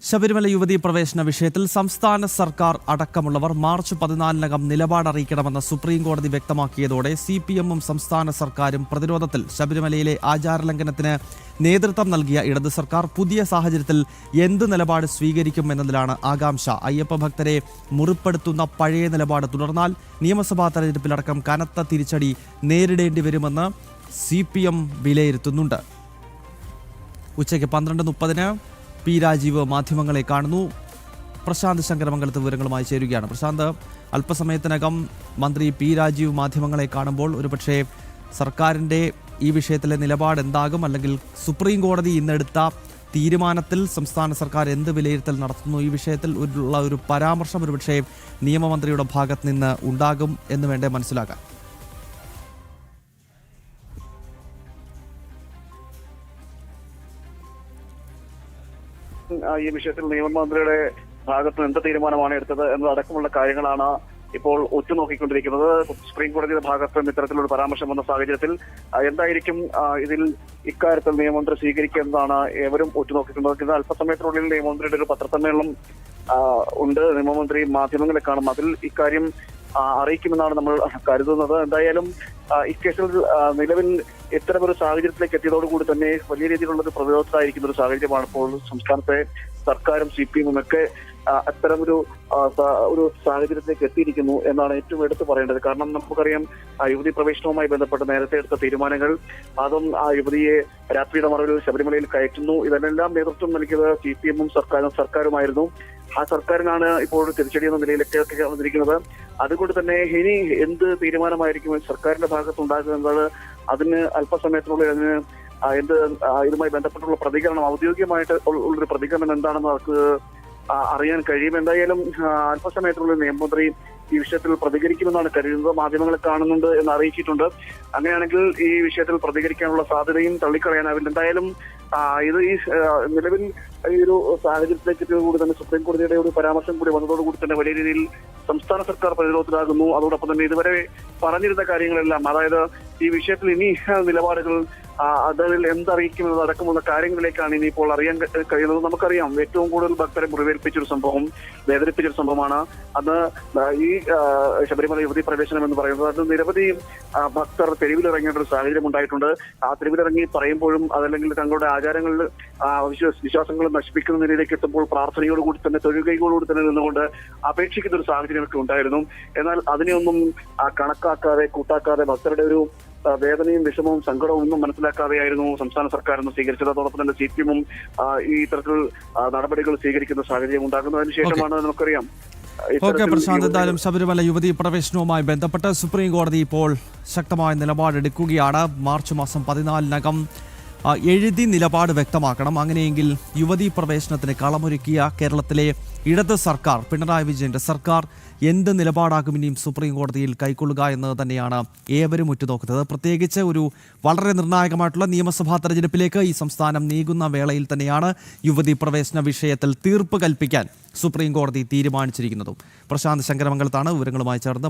ശബരിമല യുവതീ പ്രവേശന വിഷയത്തിൽ സംസ്ഥാന സർക്കാർ അടക്കമുള്ളവർ മാർച്ച് 14-നകം നിലപാടറിയിക്കണമെന്ന് സുപ്രീം കോടതി വ്യക്തമാക്കിയതോടെ CPM-ഉം സംസ്ഥാന സർക്കാരും പ്രതിരോധത്തിൽ. ശബരിമലയിലെ ആചാരലംഘനത്തിന് നേതൃത്വം നൽകിയ ഇടത് സർക്കാർ പുതിയ സാഹചര്യത്തിൽ എന്ത് നിലപാട് സ്വീകരിക്കും എന്നതിലാണ് ആകാംക്ഷ. അയ്യപ്പ ഭക്തരെ മുറിപ്പെടുത്തുന്ന പഴയ നിലപാട് തുടർന്നാൽ നിയമസഭാ തെരഞ്ഞെടുപ്പിലടക്കം കനത്ത തിരിച്ചടി നേരിടേണ്ടി വരുമെന്ന് CPM വിലയിരുത്തുന്നുണ്ട്. ഉച്ചയ്ക്ക് 12:30 പി രാജീവ് മാധ്യമങ്ങളെ കാണുന്നു. പ്രശാന്ത് ശങ്കരമംഗലത്ത് വിവരങ്ങളുമായി ചേരുകയാണ്. പ്രശാന്ത്, അല്പസമയത്തിനകം മന്ത്രി പി രാജീവ് മാധ്യമങ്ങളെ കാണുമ്പോൾ ഒരുപക്ഷെ സർക്കാരിൻ്റെ ഈ വിഷയത്തിലെ നിലപാട് എന്താകും, അല്ലെങ്കിൽ സുപ്രീം കോടതി ഇന്നെടുത്ത തീരുമാനത്തിൽ സംസ്ഥാന സർക്കാർ എന്ത് വിലയിരുത്തൽ നടത്തുന്നു, ഈ വിഷയത്തിൽ ഉള്ള ഒരു പരാമർശം ഒരുപക്ഷെ നിയമമന്ത്രിയുടെ ഭാഗത്ത് നിന്ന് ഉണ്ടാകും എന്ന് വേണ്ടേ മനസ്സിലാക്കാൻ? ഈ വിഷയത്തിൽ നിയമമന്ത്രിയുടെ ഭാഗത്ത് എന്ത് തീരുമാനമാണ് എടുത്തത് എന്നതടക്കമുള്ള കാര്യങ്ങളാണ് ഇപ്പോൾ ഉറ്റുനോക്കിക്കൊണ്ടിരിക്കുന്നത്. സുപ്രീം കോടതിയുടെ ഭാഗത്ത് ഇത്തരത്തിലൊരു പരാമർശം വന്ന സാഹചര്യത്തിൽ എന്തായിരിക്കും ഇക്കാര്യത്തിൽ നിയമമന്ത്രി സ്വീകരിക്കുന്നതാണ് ഏവരും ഉറ്റുനോക്കിക്കൊണ്ടിരിക്കുന്നത്. അല്പസമയത്തിനുള്ളിൽ നിയമമന്ത്രിയുടെ ഒരു പത്രസമ്മേളനം ഉണ്ട്. നിയമമന്ത്രി മാധ്യമങ്ങളെ കാണും. അതിൽ ഇക്കാര്യം അറിയിക്കുമെന്നാണ് നമ്മൾ കരുതുന്നത്. എന്തായാലും ഇക്കേസിൽ നിലവിൽ ഇത്തരമൊരു സാഹചര്യത്തിലേക്ക് എത്തിയതോടുകൂടി തന്നെ വലിയ രീതിയിലുള്ള ഒരു പ്രതിരോധത്തിലായിരിക്കുന്ന ഒരു സാഹചര്യമാണ് ഇപ്പോൾ സംസ്ഥാനത്തെ സർക്കാരും CPM-ഉം ഒക്കെ അത്തരമൊരു സാഹചര്യത്തിലേക്ക് എത്തിയിരിക്കുന്നു എന്നാണ് ഏറ്റവും എടുത്തു പറയേണ്ടത്. കാരണം നമുക്കറിയാം, യുവതി പ്രവേശനവുമായി ബന്ധപ്പെട്ട് നേരത്തെ എടുത്ത തീരുമാനങ്ങൾ, അതും ആ യുവതിയെ രാത്രിയുടെ മറവിൽ ശബരിമലയിൽ കയറ്റുന്നു, ഇതിനെല്ലാം നേതൃത്വം നൽകിയത് CPM-ഉം സർക്കാരുമായിരുന്നു. ആ സർക്കാരിനാണ് ഇപ്പോൾ തിരിച്ചടി എന്ന നിലയിലൊക്കെ വന്നിരിക്കുന്നത്. അതുകൊണ്ട് തന്നെ ഇനി എന്ത് തീരുമാനമായിരിക്കും സർക്കാരിന്റെ ഭാഗത്തുണ്ടാകുക എന്നത് അതിന് അല്പസമയത്തിനുള്ളിൽ അതിന് ഇതുമായി ബന്ധപ്പെട്ടുള്ള പ്രതികരണം, ഔദ്യോഗികമായിട്ട് ഉള്ളൊരു പ്രതികരണം എന്താണെന്ന് അവർക്ക് അറിയാൻ കഴിയും. എന്തായാലും അല്പസമയത്തിനുള്ളിൽ നിയമമന്ത്രി ഈ വിഷയത്തിൽ പ്രതികരിക്കുമെന്നാണ് കരുതുന്നത്. മാധ്യമങ്ങളെ കാണുന്നുണ്ട് എന്ന് അറിയിച്ചിട്ടുണ്ട്. അങ്ങനെയാണെങ്കിൽ ഈ വിഷയത്തിൽ പ്രതികരിക്കാനുള്ള സാധ്യതയും തള്ളിക്കളയാനാവില്ല. എന്തായാലും ഇത് ഈ നിലവിൽ ഈ ഒരു സാഹചര്യത്തിലേക്ക് കൂടി തന്നെ സുപ്രീം കോടതിയുടെ ഒരു പരാമർശം കൂടി വന്നതോടുകൂടി തന്നെ വലിയ രീതിയിൽ സംസ്ഥാന സർക്കാർ പ്രതിരോധത്തിലാകുന്നു. അതോടൊപ്പം തന്നെ ഇതുവരെ പറഞ്ഞിരുന്ന കാര്യങ്ങളെല്ലാം, അതായത് ഈ വിഷയത്തിൽ ഇനി നിലപാടുകൾ അതിൽ എന്തറിയിക്കുന്നത് അടക്കമുള്ള കാര്യങ്ങളിലേക്കാണ് ഇനിയിപ്പോൾ അറിയാൻ കഴിയുന്നത്. നമുക്കറിയാം, ഏറ്റവും കൂടുതൽ ഭക്തരെ മുറിവേൽപ്പിച്ചൊരു സംഭവം, വേദനിപ്പിച്ചൊരു സംഭവമാണ് അന്ന് ഈ ശബരിമല യുവതി പ്രവേശനം എന്ന് പറയുന്നത്. അത് നിരവധി ഭക്തർ തെരുവിലിറങ്ങേണ്ട ഒരു സാഹചര്യം ഉണ്ടായിട്ടുണ്ട്. ആ തെരുവിലിറങ്ങി പറയുമ്പോഴും അതല്ലെങ്കിൽ തങ്ങളുടെ ആചാരങ്ങളിൽ വിശ്വാസങ്ങൾ നശിപ്പിക്കുന്ന നിലയിലേക്ക് എത്തുമ്പോൾ പ്രാർത്ഥനയോടുകൂടി തന്നെ, തൊഴുകൈകളോടുകൂടി തന്നെ നിന്നുകൊണ്ട് അപേക്ഷിക്കുന്ന ഒരു സാഹചര്യമൊക്കെ ഉണ്ടായിരുന്നു. എന്നാൽ അതിനെയൊന്നും കൂട്ടാക്കാതെ ഭക്തരുടെ ഒരു വേദനയും വിഷമവും സങ്കടവും ഒന്നും മനസ്സിലാക്കാതെയായിരുന്നു സംസ്ഥാന സർക്കാർ എന്ന് സ്വീകരിച്ചത്. അതോടൊപ്പം തന്നെ CPM-ഉം ഈ തരത്തിൽ നടപടികൾ സ്വീകരിക്കുന്ന സാഹചര്യം ഉണ്ടാകുന്നതിന് ശേഷമാണ് നമുക്കറിയാം. പ്രശാന്ത്, എന്തായാലും ശബരിമല യുവതീ പ്രവേശനവുമായി ബന്ധപ്പെട്ട് സുപ്രീം കോടതി ഇപ്പോൾ ശക്തമായ നിലപാടെടുക്കുകയാണ്. മാർച്ച് മാസം 14-നകം എഴുതി നിലപാട് വ്യക്തമാക്കണം. അങ്ങനെയെങ്കിൽ യുവതീ പ്രവേശനത്തിന് കളമൊരുക്കിയ കേരളത്തിലെ ഇടത് സർക്കാർ, പിണറായി വിജയന്റെ സർക്കാർ, എന്ത് നിലപാടാകും ഇനിയും സുപ്രീം കോടതിയിൽ കൈക്കൊള്ളുക എന്നത് തന്നെയാണ് ഏവരും ഉറ്റുനോക്കുന്നത്. പ്രത്യേകിച്ച് ഒരു വളരെ നിർണായകമായിട്ടുള്ള നിയമസഭാ തെരഞ്ഞെടുപ്പിലേക്ക് ഈ സംസ്ഥാനം നീങ്ങുന്ന വേളയിൽ തന്നെയാണ് യുവതീ പ്രവേശന വിഷയത്തിൽ തീർപ്പ് കൽപ്പിക്കാൻ സുപ്രീം കോടതി തീരുമാനിച്ചിരിക്കുന്നതും. പ്രശാന്ത് ശങ്കരമംഗലത്താണ് വിവരങ്ങളുമായി ചേർന്ന്.